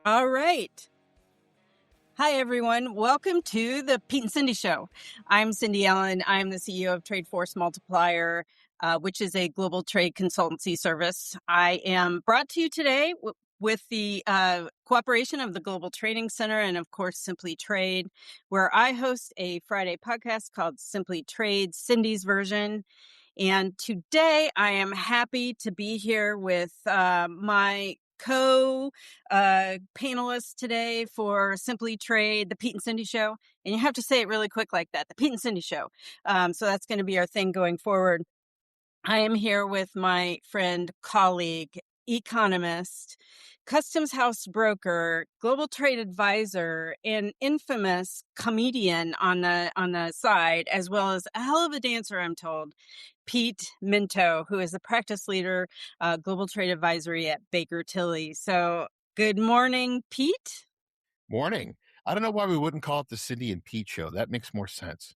All right. Hi, everyone. Welcome to the Pete and Cindy Show. I'm Cindy Allen. I'm the CEO of Trade Force Multiplier, which is a global trade consultancy service. I am brought to you today with the cooperation of the Global Trading Center and, of course, Simply Trade, where I host a Friday podcast called Simply Trade, Cindy's version. And today I am happy to be here with my panelists today for Simply Trade, the Pete and Cindy Show. And you have to say it really quick like that, the Pete and Cindy Show. So that's going to be our thing going forward. I am here with my friend, colleague, economist, customs house broker, global trade advisor, and infamous comedian on the side, as well as a hell of a dancer, I'm told, Pete Mento, who is the practice leader, global trade advisory at Baker Tilly. So good morning, Pete. Morning. I don't know why we wouldn't call it the Cindy and Pete Show. That makes more sense.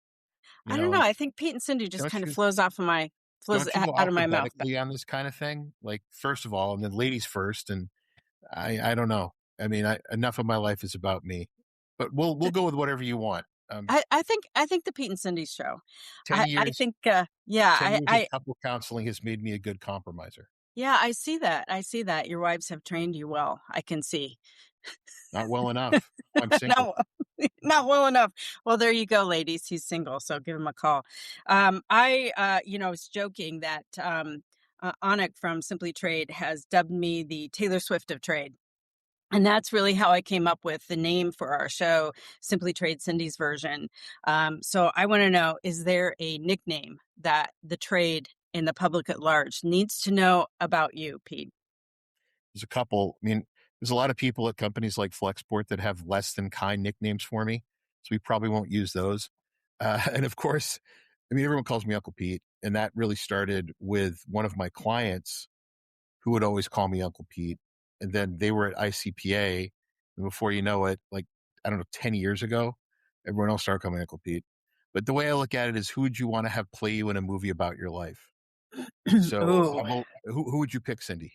I don't know. I think Pete and Cindy just kind of flows out of my mouth. Alphabetically on this kind of thing? Like, first of all, and then ladies first. And I don't know. I mean, enough of my life is about me. But we'll go with whatever you want. I think the Pete and Cindy Show. 10 years, I think, 10 years of couple counseling has made me a good compromiser. Yeah, I see that. Your wives have trained you well. I can see. Not well enough. I'm single. Not well enough. Well, there you go, ladies. He's single, so give him a call. I was joking that Anik from Simply Trade has dubbed me the Taylor Swift of trade. And that's really how I came up with the name for our show, Simply Trade, Cindy's version. So I want to know, is there a nickname that the trade and the public at large needs to know about you, Pete? There's a couple. I mean, there's a lot of people at companies like Flexport that have less than kind nicknames for me. So we probably won't use those. And of course, I mean, everyone calls me Uncle Pete. And that really started with one of my clients who would always call me Uncle Pete. And then they were at ICPA. And before you know it, 10 years ago, everyone else started calling me Uncle Pete. But the way I look at it is, who would you want to have play you in a movie about your life? So who would you pick, Cindy?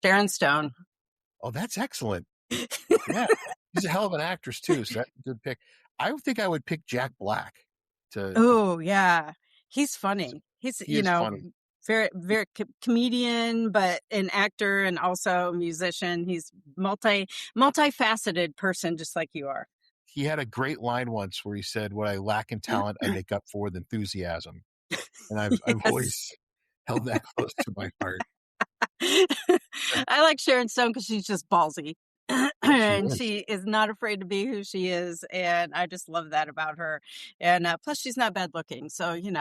Sharon Stone. Oh, that's excellent. Yeah. She's a hell of an actress too. So that's a good pick. I would think I would pick Jack Black. Yeah. He's funny. He's funny. Very, very comedian, but an actor and also a musician. He's multifaceted person, just like you are. He had a great line once where he said, "What I lack in talent, I make up for with enthusiasm." And I've always held that close to my heart. I like Sharon Stone because she's just ballsy. And she is not afraid to be who she is. And I just love that about her. And plus, she's not bad looking. So, you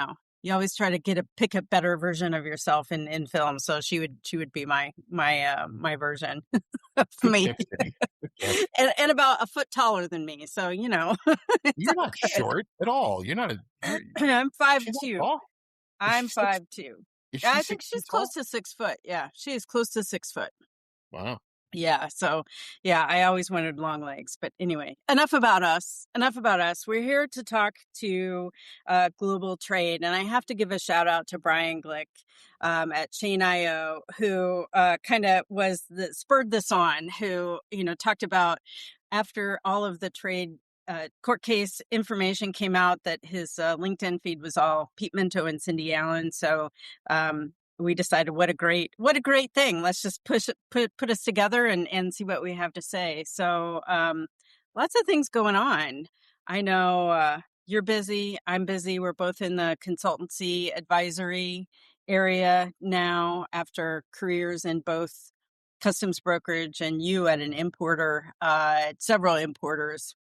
always try to pick a better version of yourself in film. So she would be my version of me. And about a foot taller than me. So, You're not short at all. You're not I'm 5'2". I'm 5'2". I think she's close to 6 foot. Yeah, she is close to 6 foot. Wow. Yeah. So, I always wanted long legs. But anyway, enough about us. We're here to talk to global trade. And I have to give a shout out to Brian Glick at Chain.io, who kind of spurred this on, who, talked about after all of the trade court case information came out that his LinkedIn feed was all Pete Mento and Cindy Allen. So we decided what a great thing. Let's just put us together and see what we have to say. So lots of things going on. I know you're busy. I'm busy. We're both in the consultancy advisory area now after careers in both customs brokerage and you at an importer, several importers.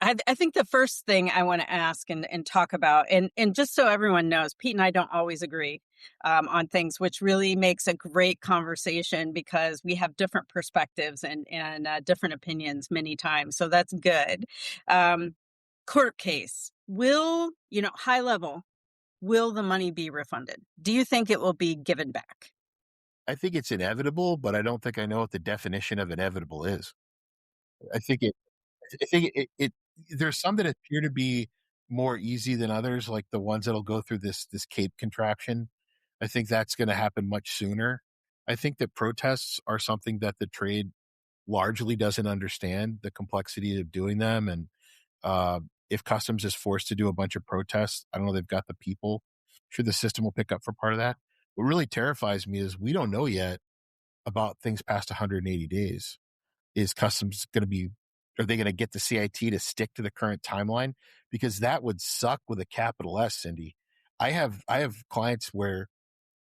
I think the first thing I want to ask and talk about, and just so everyone knows, Pete and I don't always agree on things, which really makes a great conversation because we have different perspectives and different opinions many times. So that's good. Court case. High level, will the money be refunded? Do you think it will be given back? I think it's inevitable, but I don't think I know what the definition of inevitable is. I think there's some that appear to be more easy than others, like the ones that'll go through this CAPE contraction. I think that's going to happen much sooner. I think that protests are something that the trade largely doesn't understand the complexity of doing them. And if customs is forced to do a bunch of protests, I don't know, they've got the people. Sure, the system will pick up for part of that. What really terrifies me is we don't know yet about things past 180 days. Is customs going to be, are they going to get the CIT to stick to the current timeline? Because that would suck with a capital S, Cindy. I have clients where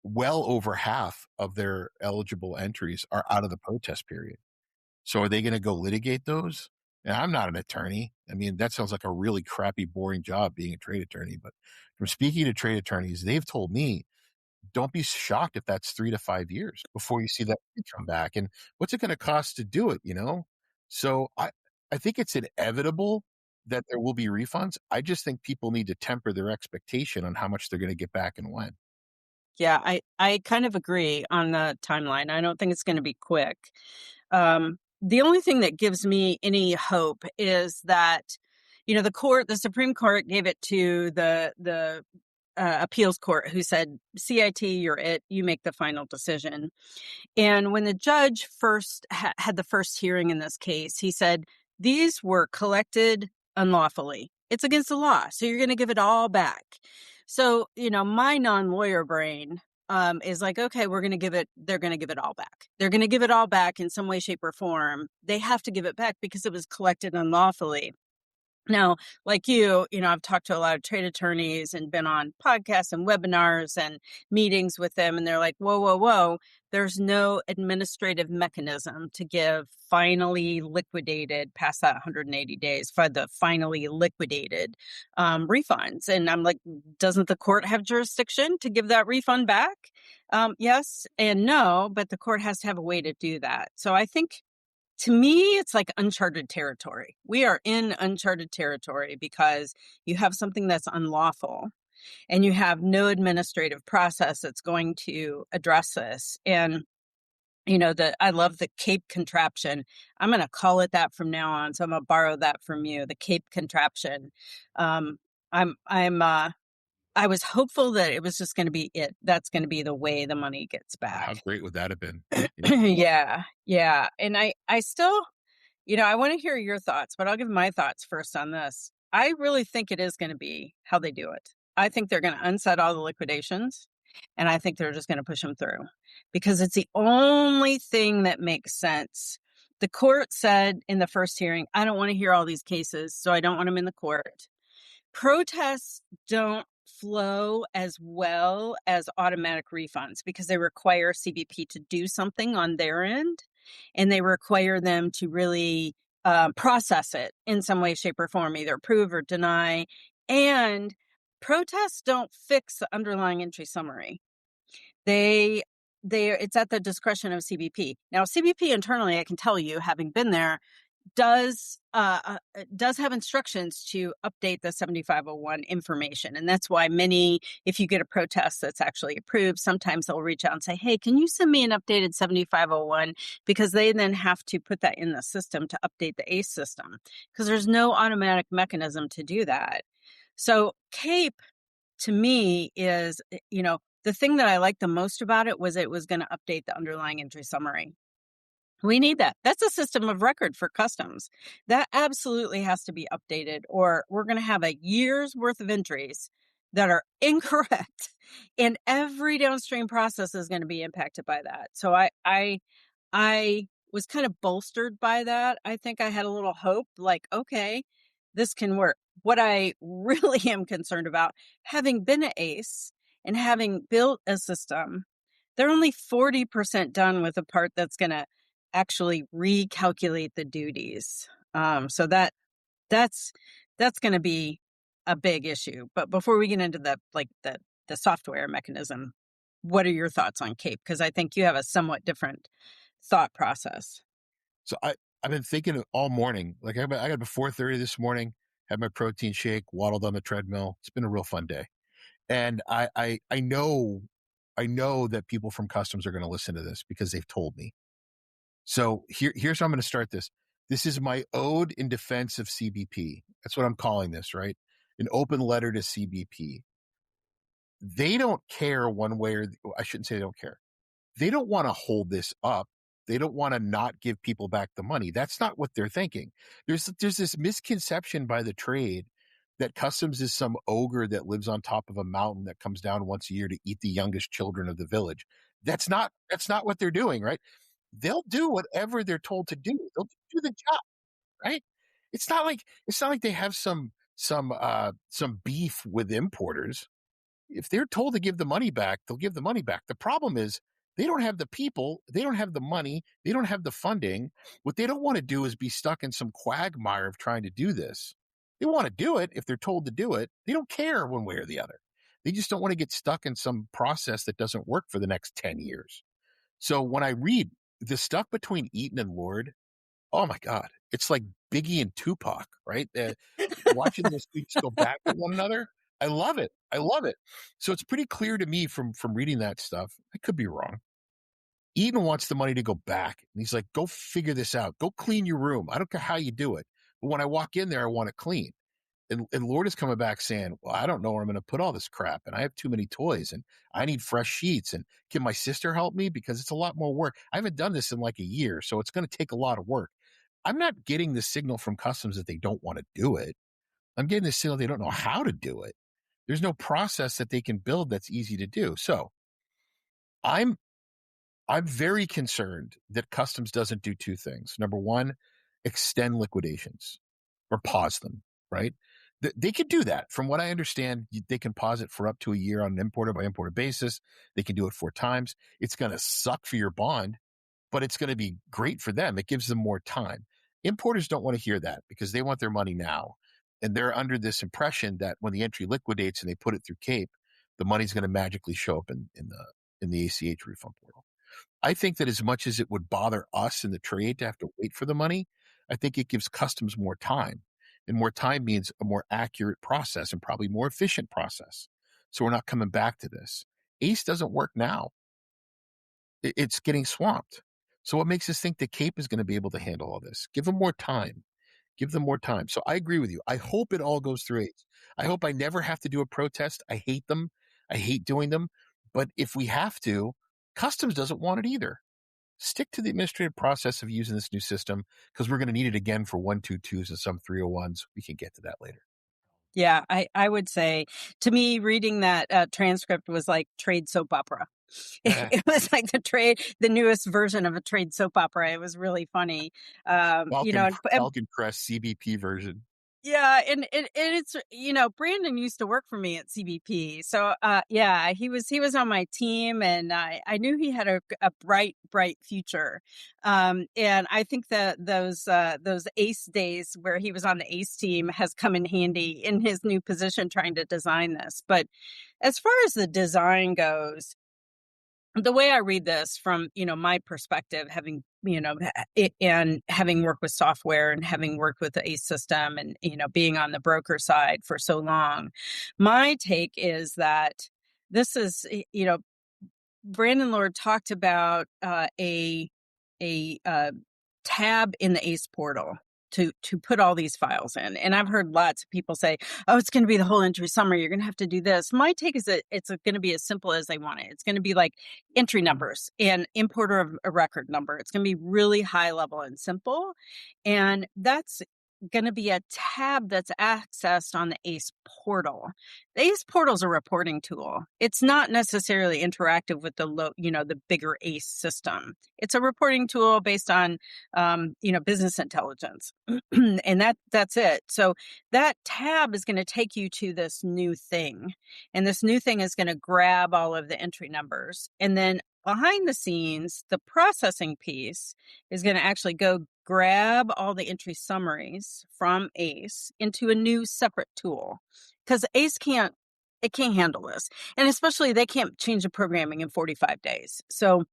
well over half of their eligible entries are out of the protest period. So are they going to go litigate those? And I'm not an attorney. I mean, that sounds like a really crappy, boring job being a trade attorney. But from speaking to trade attorneys, they've told me, don't be shocked if that's 3 to 5 years before you see that come back. And what's it going to cost to do it, you know? So I think it's inevitable that there will be refunds. I just think people need to temper their expectation on how much they're going to get back and when. Yeah, I kind of agree on the timeline. I don't think it's going to be quick. The only thing that gives me any hope is that, the Supreme Court gave it to the appeals court, who said, CIT, you're it, you make the final decision. And when the judge first had the first hearing in this case, he said, these were collected unlawfully. It's against the law. So you're going to give it all back. So, my non-lawyer brain is like, okay, they're going to give it all back. They're going to give it all back in some way, shape, or form. They have to give it back because it was collected unlawfully. Now, like I've talked to a lot of trade attorneys and been on podcasts and webinars and meetings with them. And they're like, whoa, whoa, whoa. There's no administrative mechanism to give finally liquidated past that 180 days for the finally liquidated refunds. And I'm like, doesn't the court have jurisdiction to give that refund back? Yes and no, but the court has to have a way to do that. So I think, to me, it's like uncharted territory. We are in uncharted territory because you have something that's unlawful and you have no administrative process that's going to address this. And, I love the CAPE contraption. I'm going to call it that from now on. So I'm going to borrow that from you, the CAPE contraption. I was hopeful that it was just going to be it. That's going to be the way the money gets back. How great would that have been? Yeah. Yeah. And I still, I want to hear your thoughts, but I'll give my thoughts first on this. I really think it is going to be how they do it. I think they're going to unset all the liquidations, and I think they're just going to push them through because it's the only thing that makes sense. The court said in the first hearing, I don't want to hear all these cases, so I don't want them in the court. Protests don't flow as well as automatic refunds because they require CBP to do something on their end, and they require them to really process it in some way, shape, or form, either approve or deny. And protests don't fix the underlying entry summary. It's at the discretion of CBP. Now, CBP internally, I can tell you, having been there, does have instructions to update the 7501 information. And that's why if you get a protest that's actually approved, sometimes they'll reach out and say, hey, can you send me an updated 7501? Because they then have to put that in the system to update the ACE system because there's no automatic mechanism to do that. So CAPE, to me, is, the thing that I liked the most about it was going to update the underlying entry summary. We need that. That's a system of record for customs. That absolutely has to be updated, or we're going to have a year's worth of entries that are incorrect, and every downstream process is going to be impacted by that. So I was kind of bolstered by that. I think I had a little hope, like, okay, this can work. What I really am concerned about, having been an ACE and having built a system, they're only 40% done with the part that's going to actually recalculate the duties. So that's going to be a big issue. But before we get into the software mechanism, what are your thoughts on CAPE? Because I think you have a somewhat different thought process. So I've been thinking all morning. Like I got up at 4:30 this morning, had my protein shake, waddled on the treadmill. It's been a real fun day. And I know that people from customs are going to listen to this because they've told me. So here's how I'm going to start this. This is my ode in defense of CBP. That's what I'm calling this, right? An open letter to CBP. They don't care one way I shouldn't say they don't care. They don't want to hold this up. They don't want to not give people back the money. That's not what they're thinking. There's this misconception by the trade that customs is some ogre that lives on top of a mountain that comes down once a year to eat the youngest children of the village. That's not what they're doing, right? They'll do whatever they're told to do. They'll do the job, right? It's not like they have some beef with importers. If they're told to give the money back, they'll give the money back. The problem is they don't have the people, they don't have the money, they don't have the funding. What they don't want to do is be stuck in some quagmire of trying to do this. They want to do it if they're told to do it. They don't care one way or the other. They just don't want to get stuck in some process that doesn't work for the next 10 years. So when I read the stuff between Eaton and Lord, oh my God, it's like Biggie and Tupac, right? Watching those tweets go back with one another. I love it. I love it. So it's pretty clear to me from reading that stuff. I could be wrong. Eaton wants the money to go back. And he's like, go figure this out. Go clean your room. I don't care how you do it. But when I walk in there, I want it clean. And Lord is coming back saying, well, I don't know where I'm going to put all this crap. And I have too many toys and I need fresh sheets. And can my sister help me? Because it's a lot more work. I haven't done this in like a year. So it's going to take a lot of work. I'm not getting the signal from customs that they don't want to do it. I'm getting the signal they don't know how to do it. There's no process that they can build that's easy to do. So I'm very concerned that customs doesn't do two things. Number one, extend liquidations or pause them, right? They could do that. From what I understand, they can pause it for up to a year on an importer by importer basis. They can do it 4 times. It's going to suck for your bond, but it's going to be great for them. It gives them more time. Importers don't want to hear that because they want their money now. And they're under this impression that when the entry liquidates and they put it through Cape, the money's going to magically show up in the ACH refund portal. I think that as much as it would bother us in the trade to have to wait for the money, I think it gives customs more time. And more time means a more accurate process and probably more efficient process. So we're not coming back to this. ACE doesn't work now. It's getting swamped. So what makes us think that Cape is going to be able to handle all this? Give them more time. Give them more time. So I agree with you. I hope it all goes through ACE. I hope I never have to do a protest. I hate them. I hate doing them. But if we have to, customs doesn't want it either. Stick to the administrative process of using this new system because we're going to need it again for 122s and some 301s. We can get to that later. Yeah, I would say, to me, reading that transcript was like trade soap opera. It was like the newest version of a trade soap opera. It was really funny. Falcon Crest CBP version. Yeah, and it's Brandon used to work for me at CBP, so yeah, he was on my team, and I knew he had a bright future, and I think that those ACE days where he was on the ACE team has come in handy in his new position trying to design this. But as far as the design goes, the way I read this from, my perspective, having, and having worked with software and having worked with the ACE system and, being on the broker side for so long, my take is that this is, Brandon Lord talked about a tab in the ACE portal to put all these files in. And I've heard lots of people say, oh, it's going to be the whole entry summary. You're going to have to do this. My take is that it's going to be as simple as they want it. It's going to be like entry numbers and importer of a record number. It's going to be really high level and simple. And that's going to be a tab that's accessed on the ACE portal. The ACE portal is a reporting tool. It's not necessarily interactive with the bigger ACE system. It's a reporting tool based on, business intelligence, and that's it. So that tab is going to take you to this new thing, and this new thing is going to grab all of the entry numbers, and then behind the scenes, the processing piece is going to actually go grab all the entry summaries from ACE into a new separate tool, because ACE can't handle this. And especially they can't change the programming in 45 days. So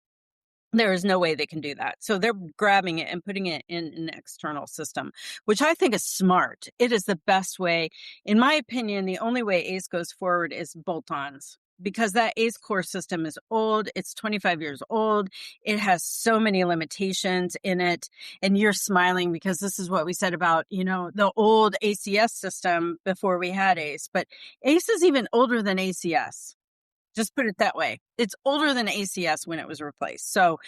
there is no way they can do that. So they're grabbing it and putting it in an external system, which I think is smart. It is the best way. In my opinion, the only way ACE goes forward is bolt-ons, because that ACE core system is old. It's 25 years old. It has so many limitations in it. And you're smiling because this is what we said about, the old ACS system before we had ACE. But ACE is even older than ACS. Just put it that way. It's older than ACS when it was replaced. So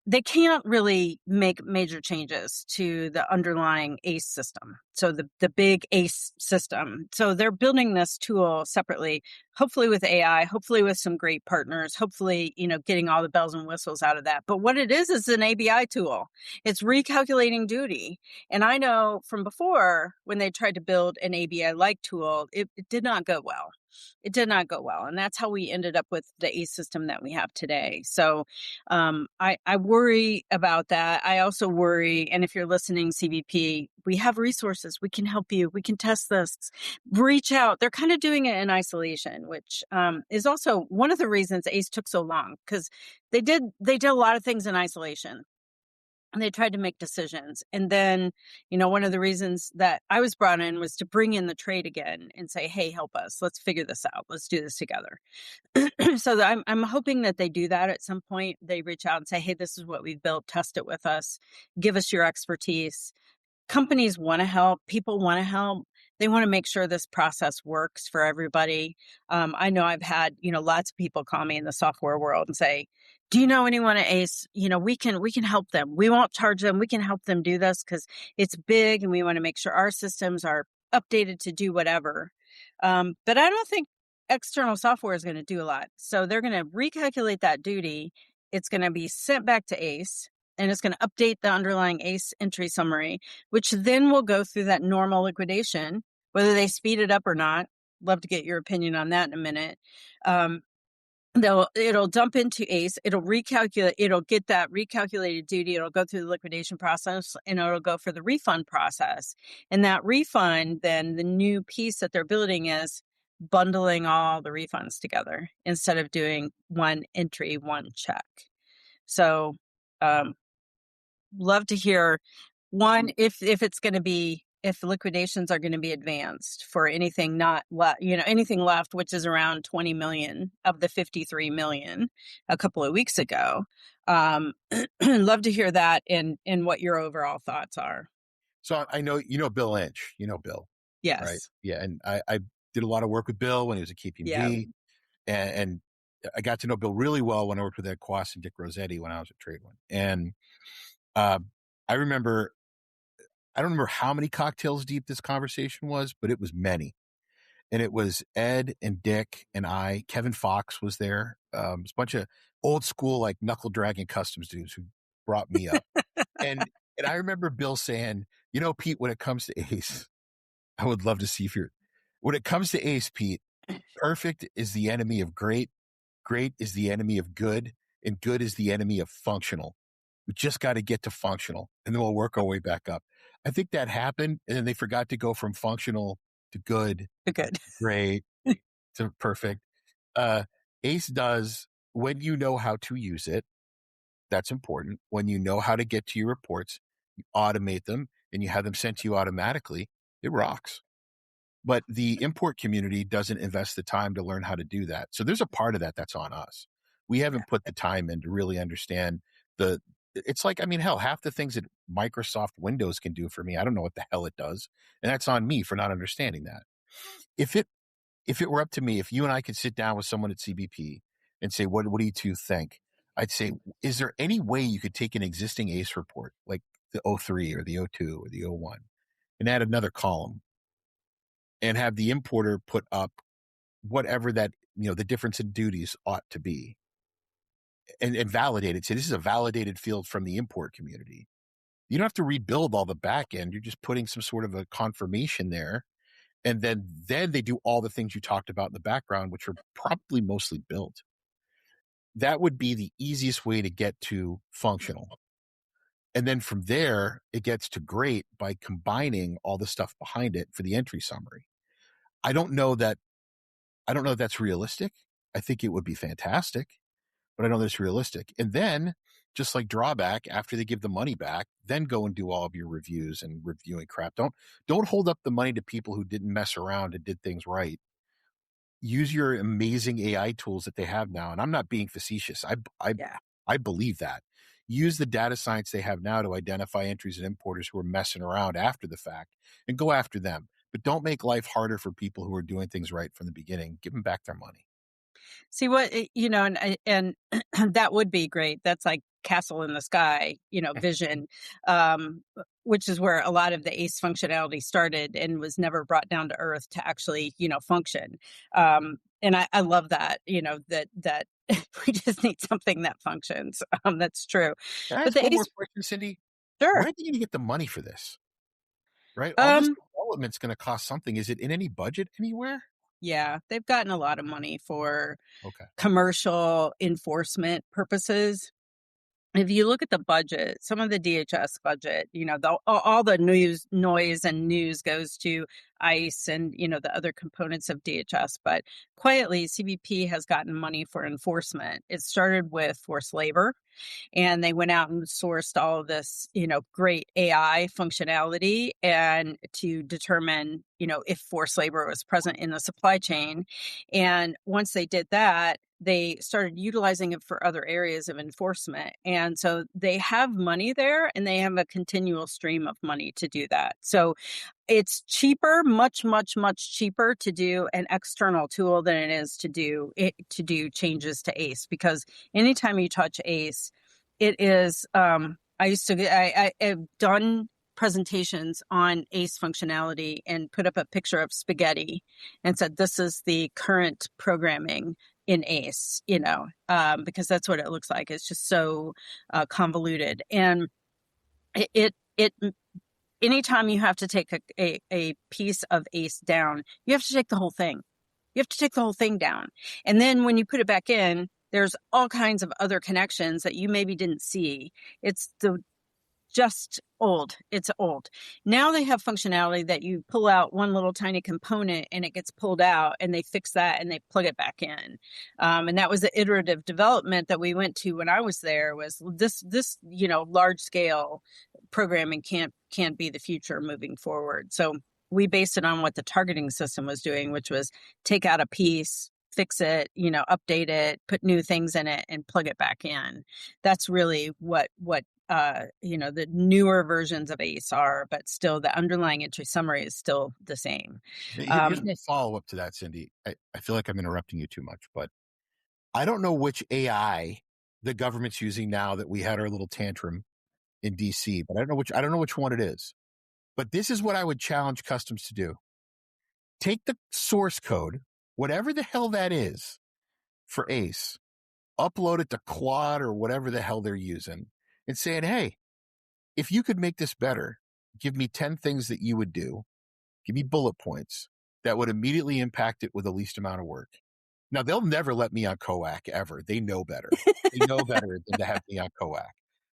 they can't really make major changes to the underlying ACE system. So the big ACE system. So they're building this tool separately, hopefully with AI, hopefully with some great partners, hopefully, getting all the bells and whistles out of that. But what it is an ABI tool. It's recalculating duty. And I know from before when they tried to build an ABI-like tool, it did not go well. It did not go well. And that's how we ended up with the ACE system that we have today. So I worry about that. I also worry, and if you're listening, CBP, we have resources. We can help you. We can test this. Reach out. They're kind of doing it in isolation, which is also one of the reasons ACE took so long, because they did a lot of things in isolation. And they tried to make decisions. And then, one of the reasons that I was brought in was to bring in the trade again and say, hey, help us. Let's figure this out. Let's do this together. So I'm hoping that they do that at some point. They reach out and say, hey, this is what we've built. Test it with us. Give us your expertise. Companies want to help. People want to help. They want to make sure this process works for everybody. I know I've had, lots of people call me in the software world and say, do you know anyone at ACE? We can help them. We won't charge them. We can help them do this because it's big and we want to make sure our systems are updated to do whatever. But I don't think external software is going to do a lot. So they're going to recalculate that duty. It's going to be sent back to ACE. And it's going to update the underlying ACE entry summary, which then will go through that normal liquidation, whether they speed it up or not. Love to get your opinion on that in a minute. It'll dump into ACE. It'll recalculate. It'll get that recalculated duty. It'll go through the liquidation process, and it'll go for the refund process. And that refund, then the new piece that they're building is bundling all the refunds together instead of doing one entry, one check. So, love to hear one, if it's going to be, if liquidations are going to be advanced for anything not anything left, which is around 20 million of the 53 million a couple of weeks ago. Love to hear that and what your overall thoughts are. So I know, Bill Lynch, Bill. Yes. Right. Yeah. And I did a lot of work with Bill when he was at KPMG. Yeah. And I got to know Bill really well when I worked with Ed Quast and Dick Rossetti when I was at TradeOne. And I don't remember how many cocktails deep this conversation was, but it was many. And it was Ed and Dick and I. Kevin Fox was there. It's a bunch of old school, like knuckle dragging customs dudes who brought me up. and I remember Bill saying, Pete, when it comes to ACE, I would love to see when it comes to ACE, Pete, perfect is the enemy of great. Great is the enemy of good, and good is the enemy of functional. We just got to get to functional, and then we'll work our way back up. I think that happened, and then they forgot to go from functional to good, great, to perfect. ACE does, when you know how to use it, that's important. When you know how to get to your reports, you automate them, and you have them sent to you automatically, it rocks. But the import community doesn't invest the time to learn how to do that. So there's a part of that that's on us. We haven't put the time in to really understand it's like, hell, half the things that Microsoft Windows can do for me, I don't know what the hell it does. And that's on me for not understanding that. If it were up to me, if you and I could sit down with someone at CBP and say, what do you two think? I'd say, is there any way you could take an existing ACE report, like the 03 or the 02 or the 01, and add another column and have the importer put up whatever that, the difference in duties ought to be, and validate it. Say, this is a validated field from the import community. You don't have to rebuild all the back end. You're just putting some sort of a confirmation there. And then they do all the things you talked about in the background, which are probably mostly built. That would be the easiest way to get to functional. And then from there, it gets to great by combining all the stuff behind it for the entry summary. I don't know if that's realistic. I think it would be fantastic, but I don't know that's realistic. And then, just like drawback, after they give the money back, then go and do all of your reviews and reviewing crap. Don't hold up the money to people who didn't mess around and did things right. Use your amazing AI tools that they have now. And I'm not being facetious. I believe that. Use the data science they have now to identify entries and importers who are messing around after the fact and go after them. But don't make life harder for people who are doing things right from the beginning. Give them back their money. See what, and that would be great. That's like castle in the sky, vision, which is where a lot of the ACE functionality started and was never brought down to earth to actually, function. And I love that, that we just need something that functions. That's true. Can I But ask the one more ACE, question, Cindy? Where sure. are they going to get the money for this? Right? All this Um, development's going to cost something. Is it in any budget anywhere? yeah, they've gotten a lot of money for Okay. commercial enforcement purposes. If you look at the budget, some of the DHS budget, all the noise and news goes to ICE and, the other components of DHS. But quietly, CBP has gotten money for enforcement. It started with forced labor, and they went out and sourced all of this, great AI functionality and to determine, if forced labor was present in the supply chain. And once they did that, they started utilizing it for other areas of enforcement. And so they have money there and they have a continual stream of money to do that. So it's cheaper, much, much, much cheaper to do an external tool than it is to do changes to ACE, because anytime you touch ACE, it is, I have done presentations on ACE functionality and put up a picture of spaghetti and said, this is the current programming in ACE, because that's what it looks like. It's just so convoluted. And it anytime you have to take a piece of ACE down, you have to take the whole thing. You have to take the whole thing down. And then when you put it back in, there's all kinds of other connections that you maybe didn't see. It's just old. It's old. Now they have functionality that you pull out one little tiny component and it gets pulled out, and they fix that and they plug it back in. And that was the iterative development that we went to when I was there. Was this large scale programming can't be the future moving forward. So we based it on what the targeting system was doing, which was take out a piece, fix it, update it, put new things in it, and plug it back in. That's really what the newer versions of ACE are, but still the underlying entry summary is still the same. Here's my follow-up to that, Cindy. I feel like I'm interrupting you too much, but I don't know which AI the government's using now that we had our little tantrum in DC, but I don't know which one it is. But this is what I would challenge customs to do. Take the source code, whatever the hell that is for ACE, upload it to Claude or whatever the hell they're using, and saying, hey, if you could make this better, give me 10 things that you would do. Give me bullet points that would immediately impact it with the least amount of work. Now, they'll never let me on COAC ever. They know better. They know better than to have me on COAC.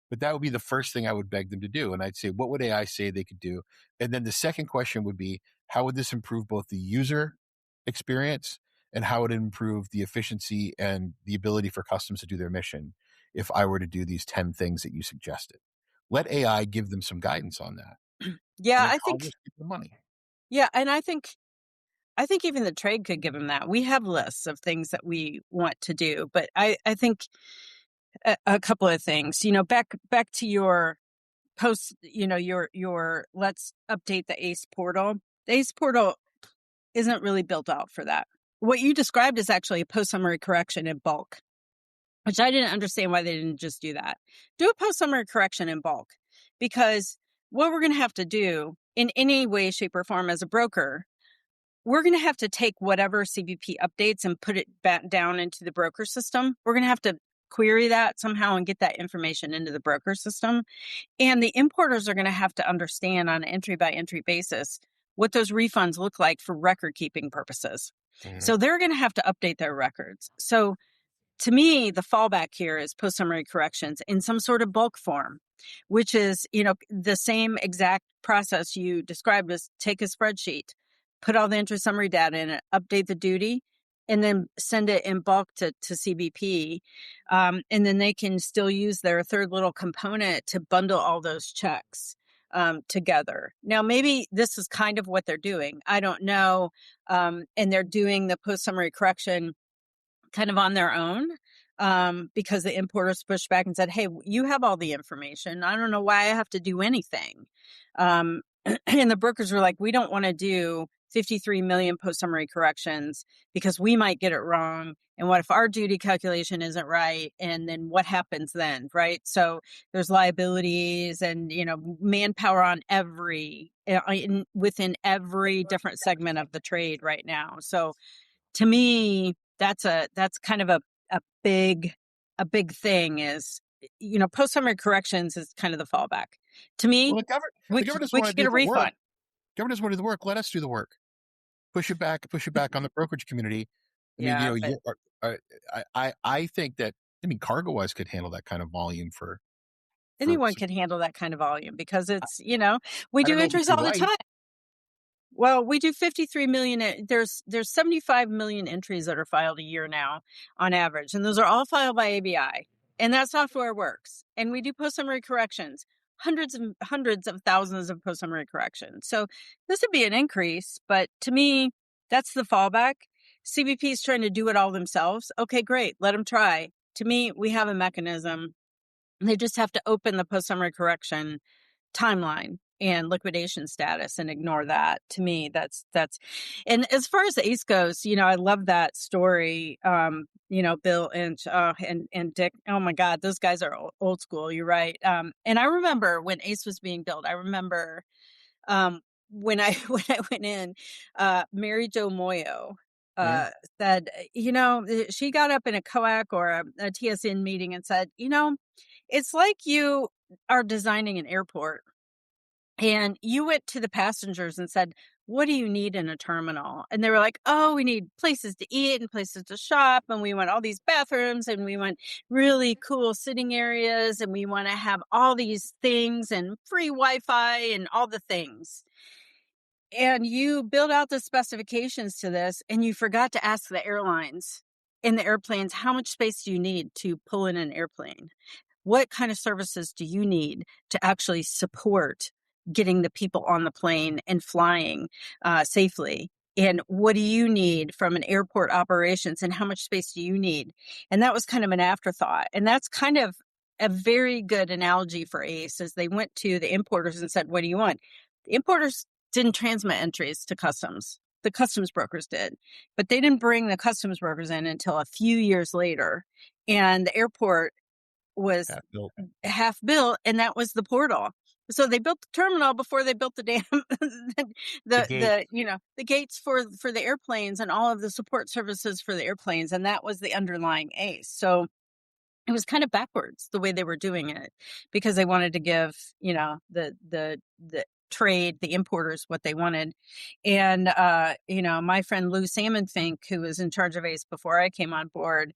But that would be the first thing I would beg them to do. And I'd say, what would AI say they could do? And then the second question would be, how would this improve both the user experience and how would it improve the efficiency and the ability for customs to do their mission if I were to do these 10 things that you suggested? Let AI give them some guidance on that. Yeah, And I I'll think, just give them money. yeah. And I think even the trade could give them that. We have lists of things that we want to do, but I think a couple of things, back to your post, your let's update the ACE portal. The ACE portal isn't really built out for that. What you described is actually a post summary correction in bulk, which I didn't understand why they didn't just do that. Do a post summary correction in bulk, because what we're going to have to do in any way, shape, or form as a broker, we're going to have to take whatever CBP updates and put it back down into the broker system. We're going to have to query that somehow and get that information into the broker system. And the importers are going to have to understand on an entry by entry basis what those refunds look like for record keeping purposes. Mhm. So they're going to have to update their records. So to me, the fallback here is post summary corrections in some sort of bulk form, which is, the same exact process you described as take a spreadsheet, put all the entry summary data in it, update the duty, and then send it in bulk to CBP. And then they can still use their third little component to bundle all those checks together. Now, maybe this is kind of what they're doing. I don't know. And they're doing the post summary correction kind of on their own, because the importers pushed back and said, hey, you have all the information. I don't know why I have to do anything. And the brokers were like, we don't want to do 53 million post summary corrections because we might get it wrong. And what if our duty calculation isn't right? And then what happens then, right? So there's liabilities and, manpower on within every different segment of the trade right now. So to me, that's kind of a big thing is, post summary corrections is kind of the fallback. To me, Well, we the government doesn't we want could to get do a the work. refund. Government doesn't want to do the work. Let us do the work. Push it back on the brokerage community. I mean, Yeah, but I think that, CargoWise could handle that kind of volume for. anyone can handle that kind of volume because it's, we I don't do know if entries you're all the right. time. Well, we do 53 million. There's 75 million entries that are filed a year now on average. And those are all filed by ABI. And that software works. And we do post summary corrections, hundreds of thousands of post summary corrections. So this would be an increase. But to me, that's the fallback. CBP is trying to do it all themselves. Okay, great. Let them try. To me, we have a mechanism. They just have to open the post summary correction timeline and liquidation status and ignore that. To me, that's and as far as the ACE goes, I love that story. Bill and Dick, oh my God, those guys are old school. You're right. And I remember when ACE was being built, I remember when I when I went in, Mary Jo Moyo Yeah. said, she got up in a COAC or a TSN meeting and said, it's like you are designing an airport and you went to the passengers and said, what do you need in a terminal? And they were like, oh, we need places to eat and places to shop. And we want all these bathrooms and we want really cool sitting areas. And we want to have all these things and free Wi-Fi and all the things. And you build out the specifications to this and you forgot to ask the airlines and the airplanes, how much space do you need to pull in an airplane? What kind of services do you need to actually support getting the people on the plane and flying safely? And what do you need from an airport operations and how much space do you need? And that was kind of an afterthought. And that's kind of a very good analogy for ACE as they went to the importers and said, what do you want? The importers didn't transmit entries to customs. The customs brokers did, but they didn't bring the customs brokers in until a few years later. And the airport was half built, and that was the portal. So they built the terminal before they built the damn the gates for the airplanes and all of the support services for the airplanes, and that was the underlying ACE. So it was kind of backwards the way they were doing it because they wanted to give the trade, the importers, what they wanted. And my friend Lou Salmonfink, who was in charge of ACE before I came on board,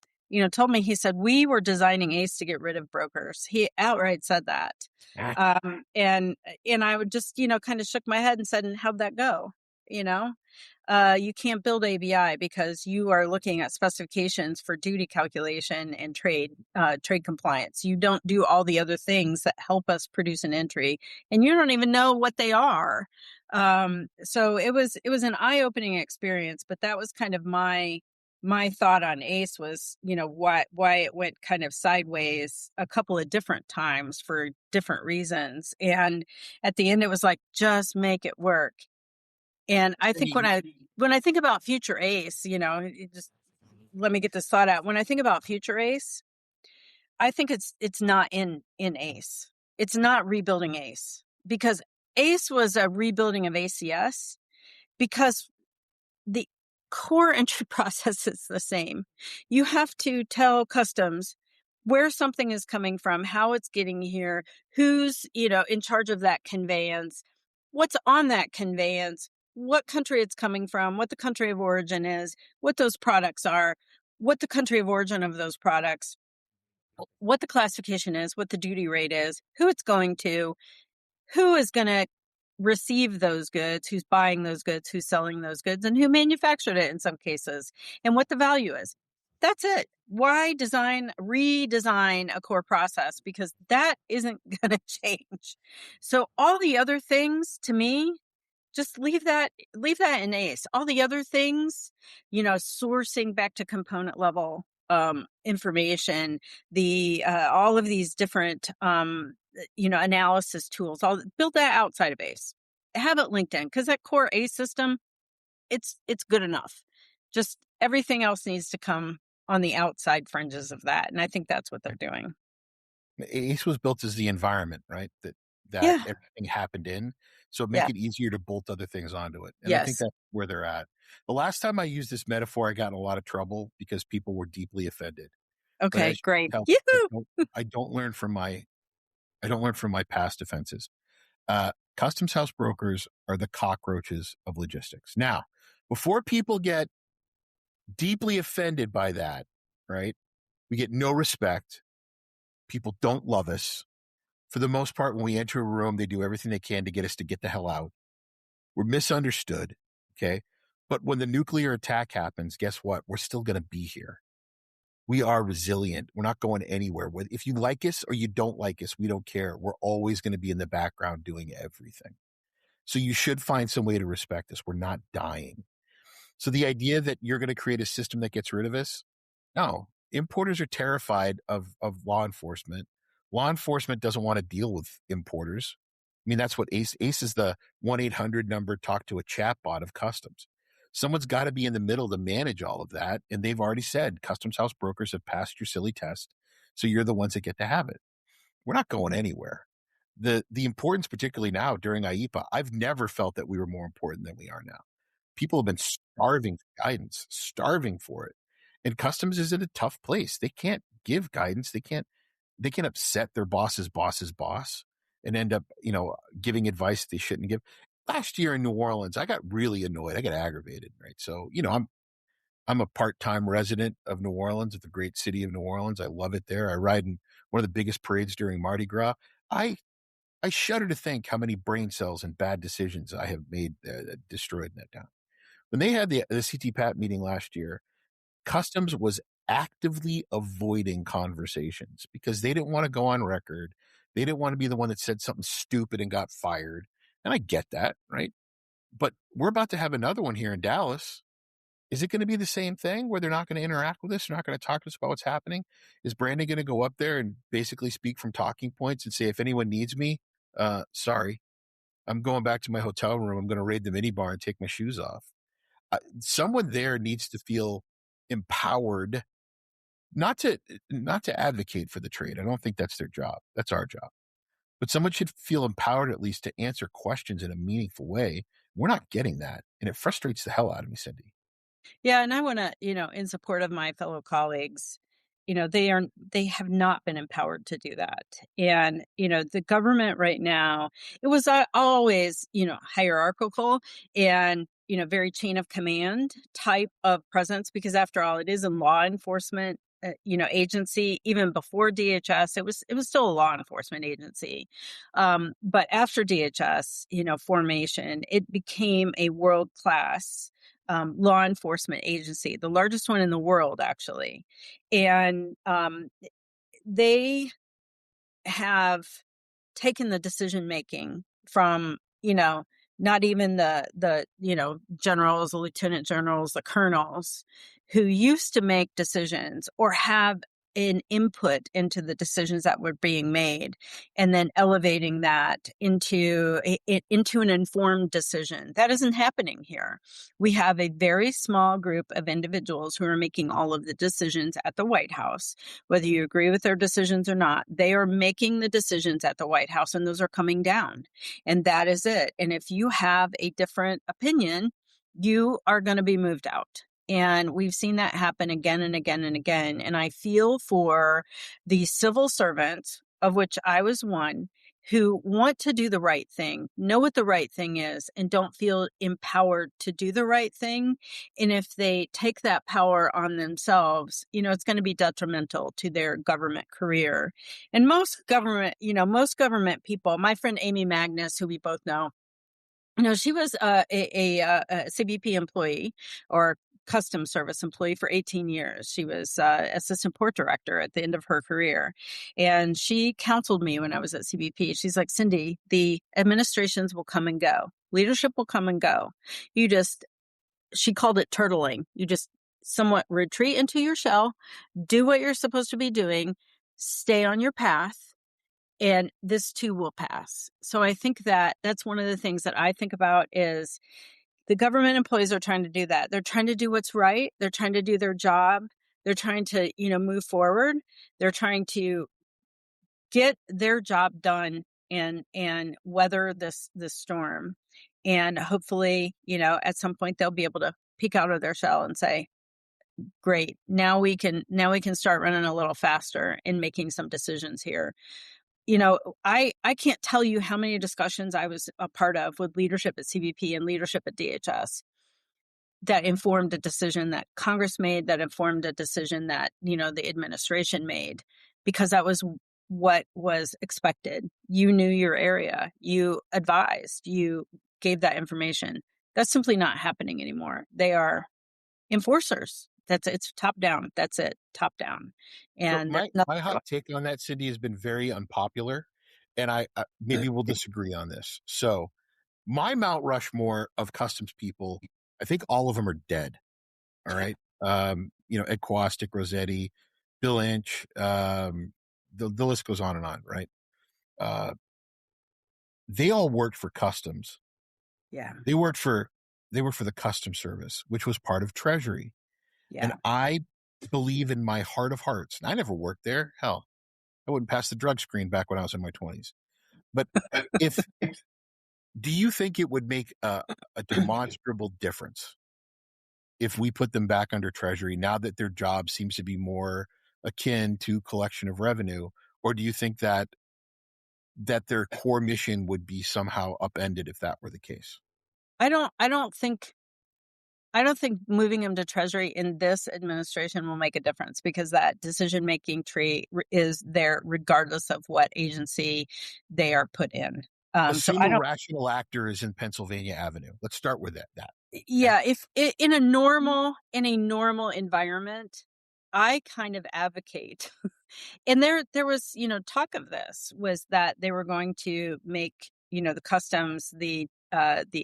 told me, he said, we were designing ACE to get rid of brokers. He outright said that. And I would just, kind of shook my head and said, and how'd that go? You can't build ABI because you are looking at specifications for duty calculation and trade compliance. You don't do all the other things that help us produce an entry, and you don't even know what they are. So it was an eye-opening experience, but that was kind of my thought on ACE was, why it went kind of sideways a couple of different times for different reasons. And at the end, it was like, just make it work. And I think when I think about future ACE, just let me get this thought out. When I think about future ACE, I think it's not in ACE. It's not rebuilding ACE because ACE was a rebuilding of ACS because the core entry process is the same. You have to tell customs where something is coming from, how it's getting here, who's, in charge of that conveyance, what's on that conveyance, what country it's coming from, what the country of origin is, what those products are, what the country of origin of those products, what the classification is, what the duty rate is, who it's going to, who is going to receive those goods, who's buying those goods, who's selling those goods, and who manufactured it in some cases, and what the value is. That's it. Why redesign a core process? Because that isn't going to change. So all the other things, to me, just leave that in ACE. All the other things, sourcing back to component level information, the all of these different analysis tools, build that outside of ACE. Have it linked in because that core ACE system, it's good enough. Just everything else needs to come on the outside fringes of that. And I think that's what they're doing. ACE was built as the environment, right? That Yeah. everything happened in. So make Yeah. it easier to bolt other things onto it. And I think Yes. that's where they're at. The last time I used this metaphor, I got in a lot of trouble because people were deeply offended. But Okay, as you great. can tell, Yoo-hoo! I don't learn from my past offenses. Customs house brokers are the cockroaches of logistics. Now, before people get deeply offended by that, right? We get no respect. People don't love us. For the most part, when we enter a room, they do everything they can to get us to get the hell out. We're misunderstood. Okay. But when the nuclear attack happens, guess what? We're still going to be here. We are resilient. We're not going anywhere. If you like us or you don't like us, we don't care. We're always going to be in the background doing everything. So you should find some way to respect us. We're not dying. So the idea that you're going to create a system that gets rid of us, no. Importers are terrified of law enforcement. Law enforcement doesn't want to deal with importers. I mean, that's what ACE is, the 1-800 number, talk to a chatbot of customs. Someone's got to be in the middle to manage all of that. And they've already said customs house brokers have passed your silly test. So you're the ones that get to have it. We're not going anywhere. The importance, particularly now during IEPA, I've never felt that we were more important than we are now. People have been starving for guidance, starving for it. And customs is in a tough place. They can't give guidance. They can upset their boss's boss and end up, giving advice they shouldn't give. Last year in New Orleans, I got really annoyed. I got aggravated, right? So, I'm a part-time resident of New Orleans, of the great city of New Orleans. I love it there. I ride in one of the biggest parades during Mardi Gras. I shudder to think how many brain cells and bad decisions I have made that destroyed that town. When they had the CTPAT meeting last year, Customs was actively avoiding conversations because they didn't want to go on record. They didn't want to be the one that said something stupid and got fired. And I get that, right? But we're about to have another one here in Dallas. Is it going to be the same thing where they're not going to interact with us? They're not going to talk to us about what's happening? Is Brandon going to go up there and basically speak from talking points and say, if anyone needs me, sorry, I'm going back to my hotel room. I'm going to raid the minibar and take my shoes off. Someone there needs to feel empowered, not to advocate for the trade. I don't think that's their job. That's our job. But someone should feel empowered at least to answer questions in a meaningful way. We're not getting that. And it frustrates the hell out of me, Cindy. Yeah, and I want to, in support of my fellow colleagues, they have not been empowered to do that. And, the government right now, it was always, hierarchical and, very chain of command type of presence, because after all, it is a law enforcement agency. Even before DHS, it was still a law enforcement agency. But after DHS, formation, it became a world class law enforcement agency, the largest one in the world, actually. And they have taken the decision making from, not even the generals, the lieutenant generals, the colonels who used to make decisions or have an input into the decisions that were being made, and then elevating that into an informed decision. That isn't happening here. We have a very small group of individuals who are making all of the decisions at the White House. Whether you agree with their decisions or not, they are making the decisions at the White House, and those are coming down. And that is it. And if you have a different opinion, you are going to be moved out. And we've seen that happen again and again and again. And I feel for the civil servants, of which I was one, who want to do the right thing, know what the right thing is, and don't feel empowered to do the right thing. And if they take that power on themselves, it's going to be detrimental to their government career. And most government people, my friend Amy Magnus, who we both know, she was a CBP employee, or custom service employee, for 18 years. She was assistant port director at the end of her career. And she counseled me when I was at CBP. She's like, Cindy, the administrations will come and go. Leadership will come and go. She called it turtling. You just somewhat retreat into your shell, do what you're supposed to be doing, stay on your path, and this too will pass. So I think that that's one of the things that I think about is The government employees are trying to do that. They're trying to do what's right. They're trying to do their job. They're trying to, move forward. They're trying to get their job done and weather this storm. And hopefully, at some point they'll be able to peek out of their shell and say, great, now we can start running a little faster and making some decisions here. I can't tell you how many discussions I was a part of with leadership at CBP and leadership at DHS that informed a decision that Congress made, that informed a decision that, the administration made, because that was what was expected. You knew your area, you advised, you gave that information. That's simply not happening anymore. They are enforcers. It's top down. That's it, top down. So And my hot take on that, Cindy, has been very unpopular, and I maybe we'll disagree on this. So my Mount Rushmore of customs people, I think all of them are dead. All right. Ed Quastick, Rossetti, Bill Inch, the list goes on and on, right? They all worked for customs. yeah, They worked for the Customs Service, which was part of Treasury. yeah. And I believe in my heart of hearts, and I never worked there. Hell, I wouldn't pass the drug screen back when I was in my 20s. But do you think it would make a demonstrable difference if we put them back under Treasury now that their job seems to be more akin to collection of revenue? Or do you think that their core mission would be somehow upended if that were the case? I don't think moving them to Treasury in this administration will make a difference, because that decision-making tree is there regardless of what agency they are put in. Assume a rational actor is in Pennsylvania Avenue. Let's start with that. Yeah, if in a normal environment, I kind of advocate. And there was, talk of this, was that they were going to make, the customs the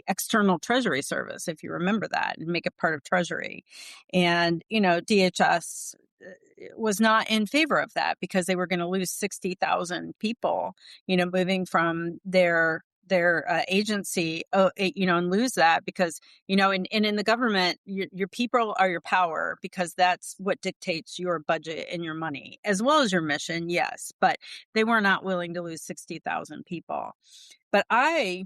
external Treasury service, if you remember that, and make it part of Treasury. And, DHS was not in favor of that, because they were going to lose 60,000 people, moving from their agency, and lose that, because, and in the government, your people are your power, because that's what dictates your budget and your money, as well as your mission. Yes. But they were not willing to lose 60,000 people. But I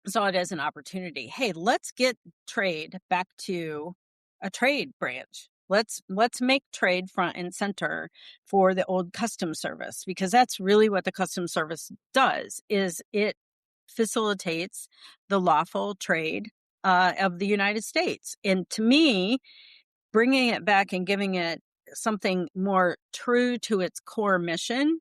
saw it as an opportunity. Hey, let's get trade back to a trade branch. Let's make trade front and center for the old Customs Service, because that's really what the Customs Service does, is it facilitates the lawful trade of the United States. And to me, bringing it back and giving it something more true to its core mission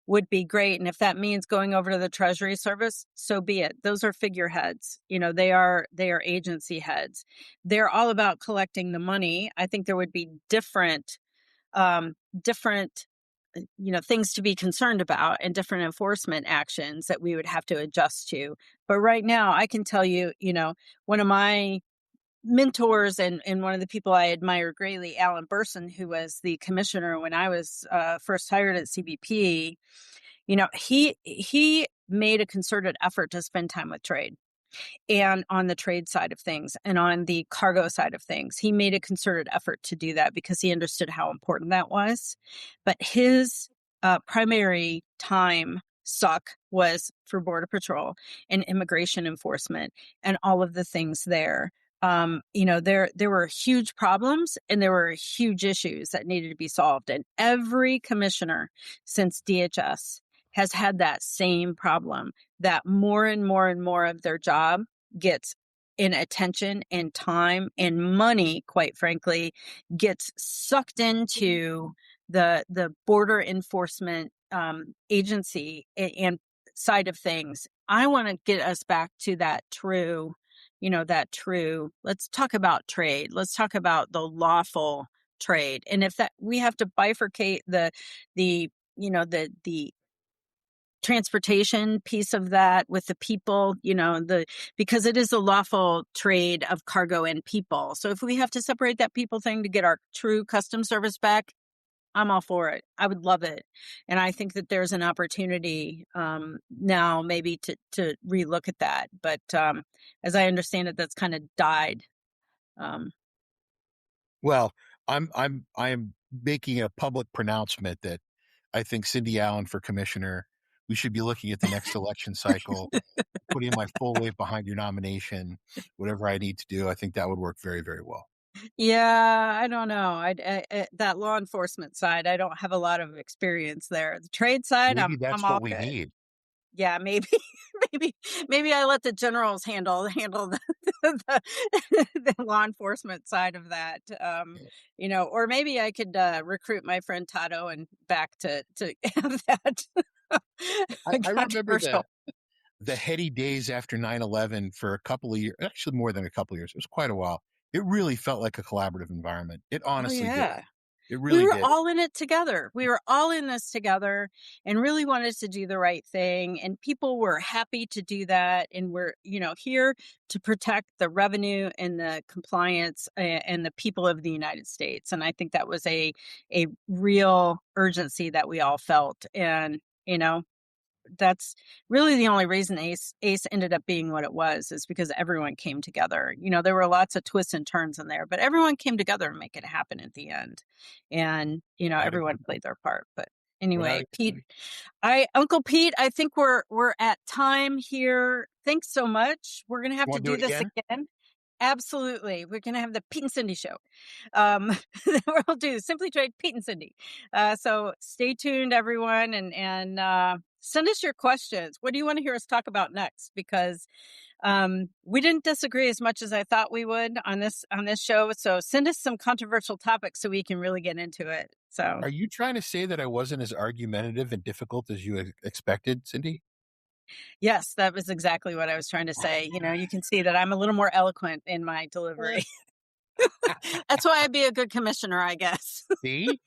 would be great. And if that means going over to the Treasury Service, so be it. Those are figureheads. They are agency heads. They're all about collecting the money. I think there would be different things to be concerned about, and different enforcement actions that we would have to adjust to. But right now, I can tell you, one of my mentors and one of the people I admire greatly, Alan Burson, who was the commissioner when I was first hired at CBP, he made a concerted effort to spend time with trade. And on the trade side of things and on the cargo side of things, he made a concerted effort to do that, because he understood how important that was. But his primary time suck was for Border Patrol and immigration enforcement and all of the things there. There were huge problems and there were huge issues that needed to be solved. And every commissioner since DHS has had that same problem, that more and more and more of their job gets in attention and time and money, quite frankly, gets sucked into the border enforcement agency and side of things. I want to get us back to that true, let's talk about trade. Let's talk about the lawful trade. And if that, we have to bifurcate the transportation piece of that with the people, because it is a lawful trade of cargo and people. So if we have to separate that people thing to get our true customs service back, I'm all for it. I would love it. And I think that there's an opportunity now maybe to relook at that. But as I understand it, that's kind of died. Um, Well, I'm making a public pronouncement that I think Cindy Allen for commissioner. We should be looking at the next election cycle, putting my full weight behind your nomination, whatever I need to do. I think that would work very, very well. yeah, I don't know. That law enforcement side, I don't have a lot of experience there. The trade side, Maybe I'm that's all what we good. need. Yeah, maybe, maybe, maybe I let the generals handle the, the law enforcement side of that. Or maybe I could recruit my friend Tato and back to have that I remember controversial. the heady days after 9/11 for a couple of years, actually more than a couple of years. It was quite a while. It really felt like a collaborative environment. It Oh honestly did. yeah. It We really were did. all in it together. We were all in this together and really wanted to do the right thing. And people were happy to do that. And we're, here to protect the revenue and the compliance and the people of the United States. And I think that was a real urgency that we all felt. And, that's really the only reason Ace ended up being what it was, is because everyone came together. There were lots of twists and turns in there, but everyone came together to make it happen at the end. And, I'd everyone agree. played their part. But Without anyway, a Pete, Uncle Pete, I think we're at time here. Thanks so much. We're going to have to Want to do do it this again? again. Absolutely. We're going to have the Pete and Cindy show. We'll do Simply Trade Pete and Cindy. So stay tuned, everyone, and send us your questions. What do you want to hear us talk about next? Because we didn't disagree as much as I thought we would on this show. So send us some controversial topics so we can really get into it. So Are you trying to say that I wasn't as argumentative and difficult as you expected, Cindy? yes, that was exactly what I was trying to say. You can see that I'm a little more eloquent in my delivery. That's why I'd be a good commissioner, I guess. See?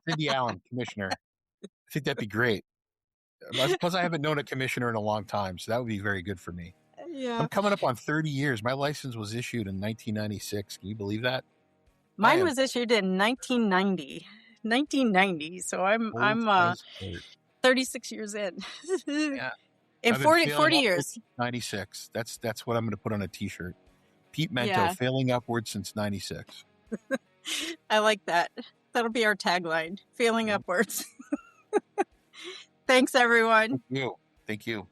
Cindy Allen, commissioner. I think that'd be great. Plus, I haven't known a commissioner in a long time, so that would be very good for me. I'm Yeah. coming up on 30 years. My license was issued in 1996. Can you believe that? I Mine am was issued in 1990. 1990. So I'm old I'm as dirt. 36 years in. Yeah. In I've been 40 failing 40 upwards years. since 96. That's what I'm going to put on a t-shirt. Pete Mento, Yeah. failing upwards since 96. I like that. That'll be our tagline. Feeling Yeah. upwards. Thanks everyone. Thank you. Thank you.